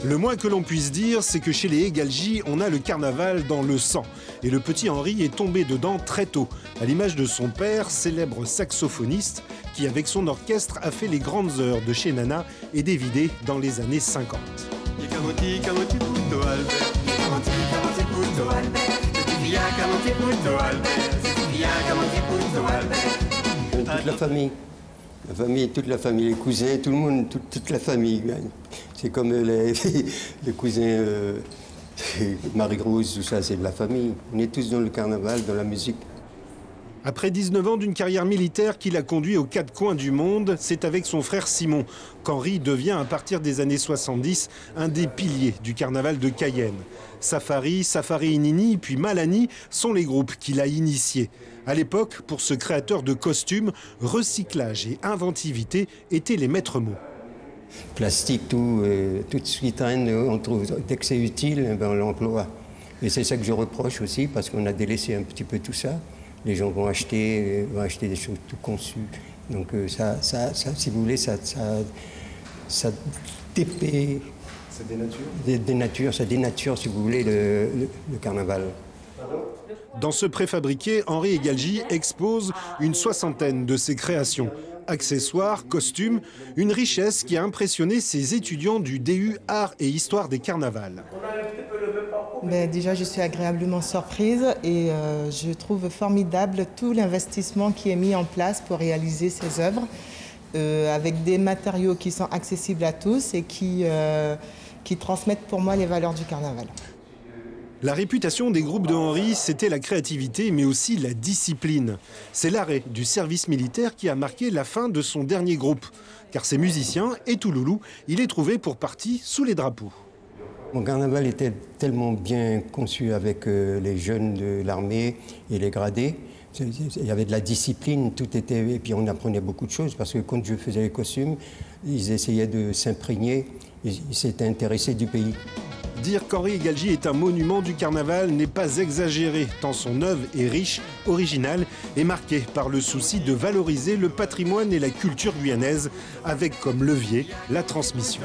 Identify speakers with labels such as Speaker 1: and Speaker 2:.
Speaker 1: Le moins que l'on puisse dire, c'est que chez les Egalji, on a le carnaval dans le sang. Et le petit Henri est tombé dedans très tôt, à l'image de son père, célèbre saxophoniste, qui avec son orchestre a fait les grandes heures de chez Nana et d'Évidé dans les années 50.
Speaker 2: Toute la famille, les cousins, tout le monde, toute la famille. C'est comme les cousins Marie-Rose, tout ça, c'est de la famille. On est tous dans le carnaval, dans la musique.
Speaker 1: Après 19 ans d'une carrière militaire qui l'a conduit aux quatre coins du monde, c'est avec son frère Simon qu'Henri devient à partir des années 70 un des piliers du carnaval de Cayenne. Safari, Safari Nini puis Malani sont les groupes qu'il a initiés. À l'époque, pour ce créateur de costumes, recyclage et inventivité étaient les maîtres mots.
Speaker 2: Plastique, tout ce qui traîne, on trouve, dès que c'est utile, on l'emploie. Et c'est ça que je reproche aussi, parce qu'on a délaissé un petit peu tout ça. Les gens vont acheter des choses tout conçues. Donc ça si vous voulez, ça dépaie, ça dénature, si vous voulez, le carnaval.
Speaker 1: Dans ce préfabriqué, Henri Egalji expose une soixantaine de ses créations. Accessoires, costumes, une richesse qui a impressionné ses étudiants du DU Art et Histoire des Carnavals.
Speaker 3: Déjà, je suis agréablement surprise et je trouve formidable tout l'investissement qui est mis en place pour réaliser ces œuvres avec des matériaux qui sont accessibles à tous et qui transmettent pour moi les valeurs du carnaval.
Speaker 1: La réputation des groupes de Henri, c'était la créativité, mais aussi la discipline. C'est l'arrêt du service militaire qui a marqué la fin de son dernier groupe. Car ces musiciens et Touloulou, il est trouvé pour partie sous les drapeaux.
Speaker 2: Mon carnaval était tellement bien conçu avec les jeunes de l'armée et les gradés. Il y avait de la discipline, tout était... Et puis on apprenait beaucoup de choses, parce que quand je faisais les costumes, ils essayaient de s'imprégner, ils s'étaient intéressés du pays.
Speaker 1: Dire qu'Henri Egalji est un monument du carnaval n'est pas exagéré, tant son œuvre est riche, originale et marquée par le souci de valoriser le patrimoine et la culture guyanaise, avec comme levier la transmission.